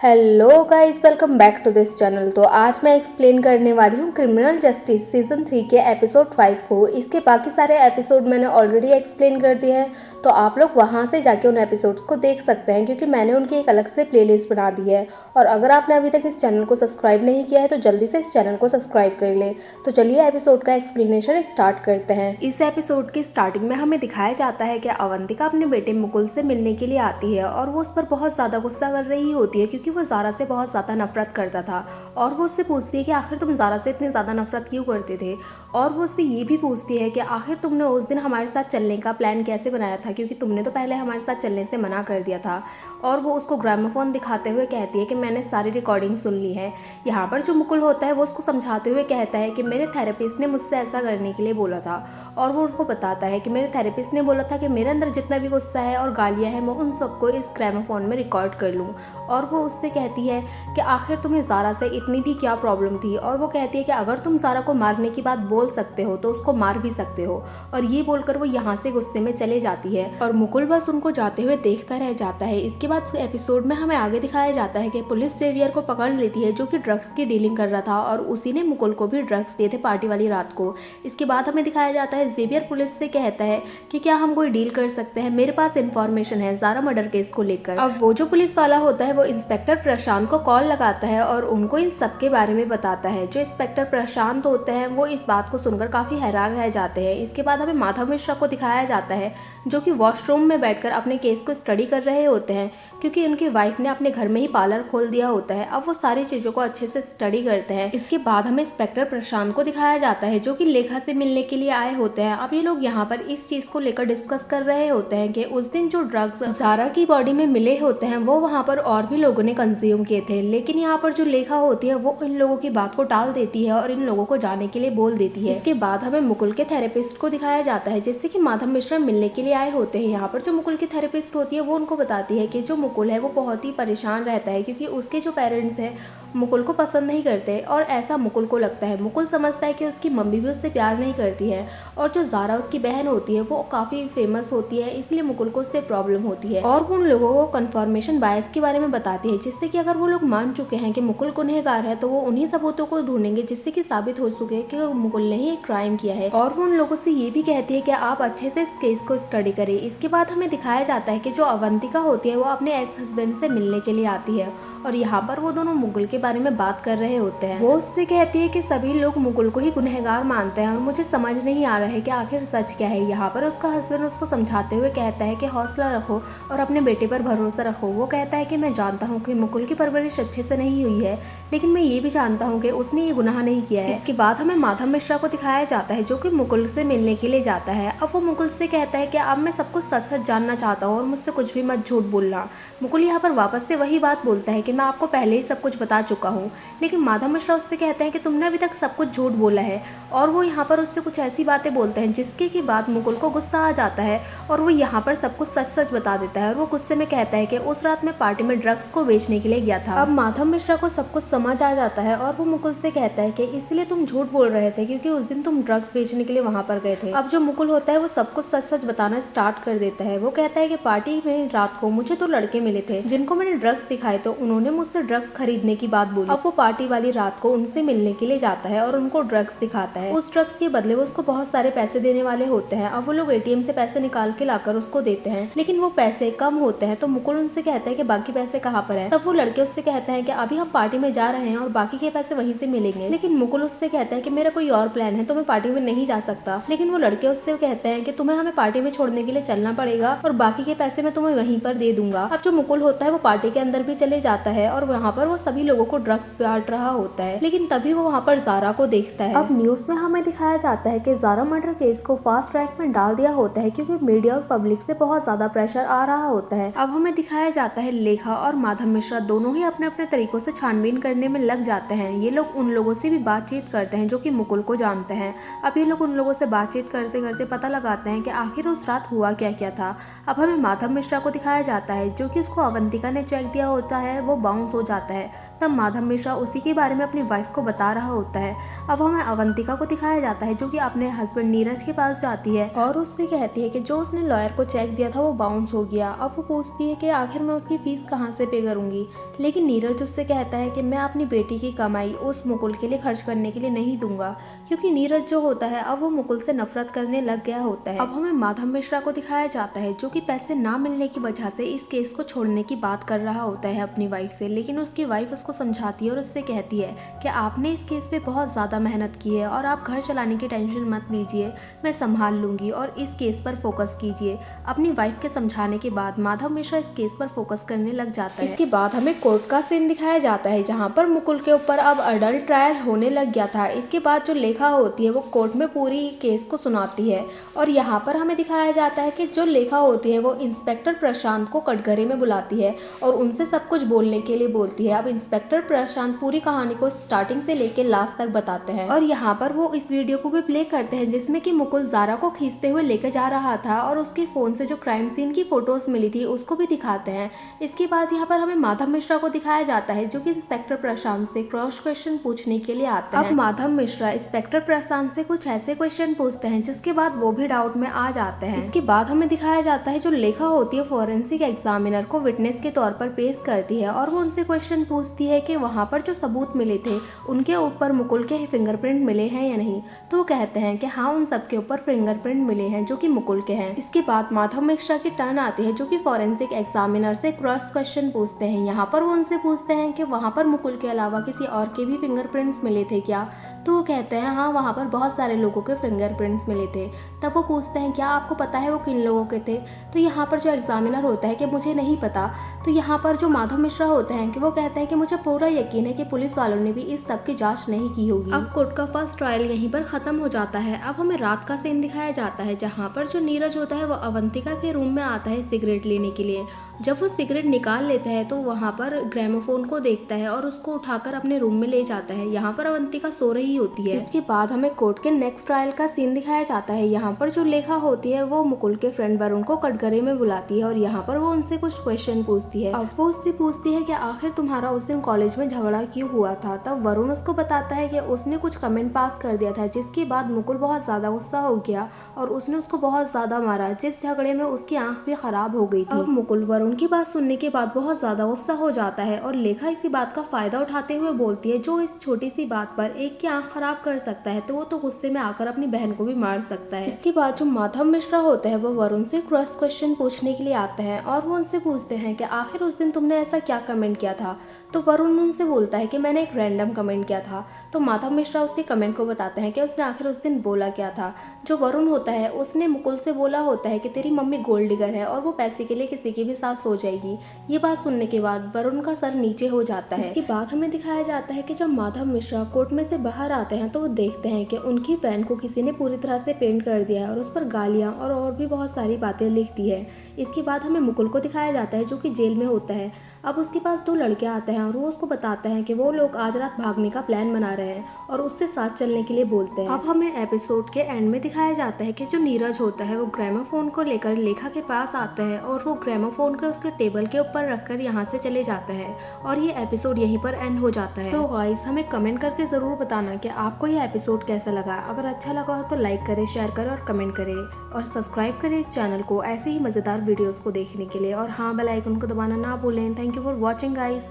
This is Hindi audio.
Hello guys, welcome back to this channel. तो आज मैं एक्सप्लेन करने वाली हूँ क्रिमिनल जस्टिस सीजन 3 के एपिसोड 5 को। इसके बाकी सारे एपिसोड मैंने ऑलरेडी एक्सप्लेन कर दिए हैं, तो आप लोग वहाँ से जाके उन एपिसोड्स को देख सकते हैं, क्योंकि मैंने उनकी एक अलग से प्लेलिस्ट बना दी है। और अगर आपने अभी तक इस चैनल को सब्सक्राइब नहीं किया है तो जल्दी से इस चैनल को सब्सक्राइब कर लें। तो चलिए एपिसोड का एक्सप्लेनेशन स्टार्ट करते हैं। इस एपिसोड की स्टार्टिंग में हमें दिखाया जाता है कि अवंतिका अपने बेटे मुकुल से मिलने के लिए आती है और वो उस पर बहुत ज़्यादा गुस्सा कर रही होती है, क्योंकि वो ज़ारा से बहुत ज़्यादा नफरत करता था। और वो उससे पूछती है कि आखिर तुम ज़ारा से इतनी ज़्यादा नफरत क्यों करते थे। और वो उससे ये भी पूछती है कि आखिर तुमने उस दिन हमारे साथ चलने का प्लान कैसे बनाया था, क्योंकि तुमने तो पहले हमारे साथ चलने से मना कर दिया था। और वो उसको ग्रामोफोन दिखाते हुए कहती है कि मैंने सारी रिकॉर्डिंग सुन ली है। यहाँ पर जो मुकुल होता है वो उसको समझाते हुए कहता है कि मेरे थेरेपिस्ट ने मुझसे ऐसा करने के लिए बोला था। और वो उनको बताता है कि मेरे थेरेपिस्ट ने बोला था कि मेरे अंदर जितना भी गुस्सा है और गालियाँ हैं मैं उन सबको इस ग्रामोफोन में रिकॉर्ड कर लूँ। और वो उससे कहती है कि आखिर तुम्हें ज़ारा से इतनी भी क्या प्रॉब्लम थी। और वो कहती है कि अगर तुम ज़ारा को मारने की बात बोल सकते हो तो उसको मार भी सकते हो। और ये बोलकर वो यहाँ से गुस्से में चले जाती है और मुकुल बस उनको जाते हुए देखता रह जाता है। इसके बाद एपिसोड में हमें आगे दिखाया जाता है कि पुलिस जेवियर को पकड़ लेती है, जो कि ड्रग्स की डीलिंग कर रहा था और उसी ने मुकुल को भी ड्रग्स दिए थे पार्टी वाली रात को। इसके बाद हमें दिखाया जाता है जेवियर पुलिस से कहता है कि क्या हम कोई डील कर सकते हैं, मेरे पास इंफॉर्मेशन है ज़ारा मर्डर केस को लेकर। अब वो जो पुलिस वाला होता है वो इंस्पेक्टर प्रशांत को कॉल लगाता है और उनको इन सब के बारे में बताता है। जो इंस्पेक्टर प्रशांत होते हैं वो इस बात को सुनकर काफ़ी हैरान रह जाते हैं। इसके बाद हमें माधव मिश्रा को दिखाया जाता है, जो कि वॉशरूम में बैठकर अपने केस को स्टडी कर रहे होते हैं, क्योंकि उनकी वाइफ ने अपने घर में ही पार्लर खोल दिया होता है। अब वो सारी चीज़ों को अच्छे से स्टडी करते हैं। इसके बाद हमें इंस्पेक्टर प्रशांत को दिखाया जाता है, जो कि लेखा से मिलने के लिए आए होते हैं। अब ये लोग यहाँ पर इस चीज़ को लेकर डिस्कस कर रहे होते हैं कि उस दिन जो ड्रग्स ज़ारा की बॉडी में मिले होते हैं वो वहाँ पर और भी लोगों ने कंज्यूम किए थे। लेकिन यहाँ पर जो लेखा होती है वो इन लोगों की बात को टाल देती है और इन लोगों को जाने के लिए बोल देती है। इसके बाद हमें मुकुल के थेरेपिस्ट को दिखाया जाता है, जिससे कि माधव मिश्रा मिलने के लिए आए होते हैं। यहाँ पर जो मुकुल की थेरेपिस्ट होती है वो उनको बताती है कि जो मुकुल है वो बहुत ही परेशान रहता है, क्योंकि उसके जो पेरेंट्स हैं मुकुल को पसंद नहीं करते। और ऐसा मुकुल को लगता है, मुकुल समझता है कि उसकी मम्मी भी उससे प्यार नहीं करती है। और जो ज़ारा उसकी बहन होती है वो काफ़ी फेमस होती है, इसलिए मुकुल को उससे प्रॉब्लम होती है। और वो उन लोगों को कन्फर्मेशन बायस के बारे में बताती है, जिससे कि अगर वो लोग मान चुके हैं कि मुकुल गुनहगार है तो वो उन्हीं सबूतों को ढूंढेंगे जिससे कि साबित हो चुके कि मुकुल ने ही एक क्राइम किया है। और वो उन लोगों से ये भी कहती है कि आप अच्छे से इस केस को स्टडी करें। इसके बाद हमें दिखाया जाता है कि जो अवंतिका होती है वो अपने एक्स हस्बैंड से मिलने के लिए आती है और यहाँ पर वो दोनों मुकुल के बारे में बात कर रहे होते हैं। वो उससे कहती है कि सभी लोग मुकुल को ही गुनहगार मानते हैं और मुझे समझ नहीं आ रहा है कि आखिर सच क्या है। यहाँ पर उसका हस्बैंड उसको समझाते हुए कहता है कि हौसला रखो और अपने बेटे पर भरोसा रखो। वो कहता है कि मैं जानता हूँ कि मुकुल की परवरिश अच्छे से नहीं हुई है, लेकिन मैं ये भी जानता हूँ कि उसने ये गुनाह नहीं किया है। इसके बाद हमें माधव मिश्रा को दिखाया जाता है, जो कि मुकुल से मिलने के लिए जाता है। अब वो मुकुल से कहता है कि अब मैं सब कुछ सच सच जानना चाहता हूँ और मुझसे कुछ भी मत झूठ बोलना। मुकुल यहाँ पर वापस से वही बात बोलता है कि मैं आपको पहले ही सब कुछ बता चुका हूँ, लेकिन माधव मिश्रा उससे कहते हैं कि तुमने अभी तक सब कुछ झूठ बोला है। और वो यहाँ पर उससे कुछ ऐसी बातें बोलते हैं जिसके की बात मुकुल को गुस्सा आ जाता है और वो यहाँ पर सब कुछ सच सच बता देता है। और वो गुस्से में कहता है कि उस रात में पार्टी में ड्रग्स को बेचने के लिए गया था। अब माधव मिश्रा को सब कुछ समझ आ जाता है और वो मुकुल से कहता है कि इसलिए तुम झूठ बोल रहे थे क्योंकि उस दिन तुम ड्रग्स बेचने के लिए वहाँ पर गए थे। अब जो मुकुल होता है वो सब कुछ सच सच बताना स्टार्ट कर देता है। वो कहता है कि पार्टी में रात को मुझे तो लड़के मिले थे जिनको मैंने ड्रग्स दिखाए तो उन्होंने मुझसे ड्रग्स खरीदने की बात बोली। अब वो पार्टी वाली रात को उनसे मिलने के लिए जाता है और उनको ड्रग्स दिखाता है। उस ड्रग्स के बदले वो उसको बहुत सारे पैसे देने वाले होते हैं। अब वो लोग एटीएम से पैसे निकाल के लाकर उसको देते हैं, लेकिन वो पैसे कम होते हैं। तो मुकुल उनसे कहता है कि बाकी पैसे कहाँ पर हैं। तब वो लड़के उससे कहते हैं कि अभी हम पार्टी में जा रहे हैं और बाकी के पैसे वहीं से मिलेंगे। लेकिन मुकुल उससे कहता है कि मेरा कोई और प्लान है तो मैं पार्टी में नहीं जा सकता। लेकिन वो लड़के उससे कहते हैं कि तुम्हें हमें पार्टी में छोड़ने के लिए चलना पड़ेगा और बाकी के पैसे मैं तुम्हें वहीं पर दे दूंगा। अब जो मुकुल होता है वो पार्टी के अंदर भी चले जाता है और वहाँ पर वो सभी लोगों को ड्रग्स बांट रहा होता है, लेकिन तभी वो वहाँ पर ज़ारा को देखता है। अब न्यूज़ में हमें दिखाया जाता है कि ज़ारा मर्डर केस को फास्ट ट्रैक में डाल दिया होता है, क्योंकि मीडिया और पब्लिक से बहुत ज्यादा प्रेशर आ रहा होता है। अब हमें दिखाया जाता है लेखा और माधव मिश्रा दोनों ही अपने अपने तरीकों से छानबीन करने में लग जाते हैं। ये लोग उन लोगों से भी बातचीत करते हैं जो कि मुकुल को जानते हैं। अब ये लोग उन लोगों से बातचीत करते करते पता लगाते हैं कि आखिर उस रात हुआ क्या क्या था। अब हमें माधव मिश्रा को दिखाया जाता है, जो कि उसको अवंतिका ने चेक दिया होता है वो बाउंस हो जाता है। तब माधव मिश्रा उसी के बारे में अपनी वाइफ को बता रहा होता है। अब हमें अवंतिका को दिखाया जाता है जो कि अपने हस्बैंड नीरज के पास जाती है और उससे कहती है कि जो उसने लॉयर को चेक दिया था वो बाउंस हो गया। अब वो पूछती है कि आखिर मैं उसकी फीस कहाँ से पे करूंगी, लेकिन नीरज उससे कहता है कि मैं अपनी बेटी की कमाई उस मुकुल के लिए खर्च करने के लिए नहीं दूंगा, क्योंकि नीरज जो होता है अब वो मुकुल से नफरत करने लग गया होता है। अब हमें माधव मिश्रा को दिखाया जाता है जो कि पैसे ना मिलने की वजह से इस केस को छोड़ने की बात कर रहा होता है अपनी वाइफ से, लेकिन उसकी वाइफ उसको समझाती है और उससे कहती है कि आपने इस केस पे बहुत ज़्यादा मेहनत की है और आप घर चलाने की टेंशन मत लीजिए, मैं संभाल लूंगी और इस केस पर फोकस कीजिए। अपनी वाइफ के समझाने के बाद माधव मिश्रा इस केस पर फोकस करने लग जाता है। इसके बाद हमें कोर्ट का सीन दिखाया जाता है जहाँ पर मुकुल के ऊपर अब अडल्ट ट्रायल होने लग गया था। इसके बाद जो लेखा होती है वो कोर्ट में पूरी केस को सुनाती है और यहाँ पर हमें दिखाया जाता है कि जो लेखा होती है वो इंस्पेक्टर प्रशांत को कटघरे में बुलाती है और उनसे सब कुछ बोलने के लिए बोलती है। अब इंस्पेक्टर प्रशांत पूरी कहानी को स्टार्टिंग से लेकर लास्ट तक बताते हैं और यहाँ पर वो इस वीडियो को भी प्ले करते हैं जिसमें कि मुकुल ज़ारा को खींचते हुए लेकर जा रहा था और उसके फ़ोन से जो क्राइम सीन की फ़ोटोज़ मिली थी उसको भी दिखाते हैं। इसके बाद यहाँ पर हमें माधव मिश्रा को दिखाया जाता है जो कि इंस्पेक्टर प्रशांत से क्रॉस क्वेश्चन पूछने के लिए आते हैं। अब माधव मिश्रा इंस्पेक्टर प्रशांत से कुछ ऐसे क्वेश्चन पूछते हैं जिसके बाद वो भी डाउट में आ जाते हैं। इसके बाद हमें दिखाया जाता है जो लेखा होती है फॉरेंसिक एग्जामिनर को विटनेस के तौर पर पेश करती है और वो उनसे क्वेश्चन पूछती है कि वहाँ पर जो सबूत मिले थे उनके ऊपर मुकुल के फिंगरप्रिंट मिले हैं या नहीं। तो वो कहते हैं कि हाँ उन सबके ऊपर फिंगरप्रिंट मिले हैं जो कि मुकुल के हैं। इसके बाद माधव मिश्रा की टर्न आती है जो कि फॉरेंसिक एग्जामिनर से क्रॉस क्वेश्चन पूछते हैं। यहाँ पर वो उनसे पूछते हैं कि वहाँ पर मुकुल के अलावा किसी और के भी फिंगरप्रिंट्स मिले थे क्या। तो वो कहते हैं हाँ वहाँ पर बहुत सारे लोगों के फिंगरप्रिंट्स मिले थे। तब वो पूछते हैं क्या आपको पता है वो किन लोगों के थे। तो यहाँ पर जो एग्जामिनर होता है कि मुझे नहीं पता। तो यहाँ पर जो माधव मिश्रा होते हैं कि वो कहते हैं कि मुझे पूरा यकीन है कि पुलिस वालों ने भी इस सब की जांच नहीं की होगी। अब कोर्ट का फर्स्ट ट्रायल यहीं पर खत्म हो जाता है। अब हमें रात का सीन दिखाया जाता है जहाँ पर जो नीरज होता है वो अवंतिका के रूम में आता है सिगरेट लेने के लिए। जब वो सिगरेट निकाल लेता है तो वहाँ पर ग्रामोफोन को देखता है और उसको उठाकर अपने रूम में ले जाता है। यहाँ पर अवंतिका सो रही होती है। इसके बाद हमें कोर्ट के नेक्स्ट ट्रायल का सीन दिखाया जाता है। यहाँ पर जो लेखा होती है वो मुकुल के फ्रेंड वरुण को कटघरे में बुलाती है और यहाँ पर वो उनसे कुछ क्वेश्चन पूछती है। अब वो उससे पूछती है कि आखिर तुम्हारा उस दिन कॉलेज में झगड़ा क्यों हुआ था। तब वरुण उसको बताता है कि उसने कुछ कमेंट पास कर दिया था जिसके बाद मुकुल बहुत ज्यादा गुस्सा हो गया और उसने उसको बहुत ज्यादा मारा, जिस झगड़े में उसकी आंख भी खराब हो गई थी। अब मुकुल वरुण की बात सुनने के बाद बहुत ज्यादा गुस्सा हो जाता है और लेखा इसी बात का फायदा उठाते हुए बोलती है जो इस छोटी सी बात पर एक की आंख खराब कर सकता है तो वो तो गुस्से में आकर अपनी बहन को भी मार सकता है। इसके बाद जो माधव मिश्रा होता है वो वरुण से क्रॉस क्वेश्चन पूछने के लिए आते हैं और वो उनसे पूछते हैं कि आखिर उस दिन तुमने ऐसा क्या कमेंट किया था। तो वरुण उनसे बोलता है कि मैंने एक रैंडम कमेंट किया था। तो माधव मिश्रा उसके कमेंट को बताते हैं कि उसने आखिर उस दिन बोला क्या था। जो वरुण होता है उसने मुकुल से बोला होता है कि तेरी मम्मी गोल्ड डिगर है और वो पैसे के लिए किसी के भी साथ सो जाएगी। ये बात सुनने के बाद वरुण का सर नीचे हो जाता है। इसके बाद हमें दिखाया जाता है कि जब माधव मिश्रा कोर्ट में से बाहर आते हैं तो वो देखते हैं कि उनकी पेन को किसी ने पूरी तरह से पेंट कर दिया है और उस पर गालियाँ और भी बहुत सारी बातें लिख दी है। इसके बाद हमें मुकुल को दिखाया जाता है जो कि जेल में होता है। अब उसके पास दो लड़के आते हैं और वो उसको बताते हैं कि वो लोग आज रात भागने का प्लान बना रहे हैं और उससे साथ चलने के लिए बोलते हैं। अब हमें एपिसोड के एंड में दिखाया जाता है कि जो नीरज होता है वो ग्रामोफोन को लेकर लेखा के पास आता है और वो ग्रामोफोन को उसके टेबल के ऊपर रखकर यहाँ से चले जाता है और ये एपिसोड यहीं पर एंड हो जाता है। सो गाइस हमें कमेंट करके जरूर बताना कि आपको ये एपिसोड कैसा लगा। अगर अच्छा लगा हो तो लाइक करें, शेयर करें और कमेंट करें और सब्सक्राइब करें इस चैनल को ऐसे ही मजेदार वीडियोस को देखने के लिए। और हाँ, बेल आइकन को दबाना ना भूलें। Thank you for watching guys.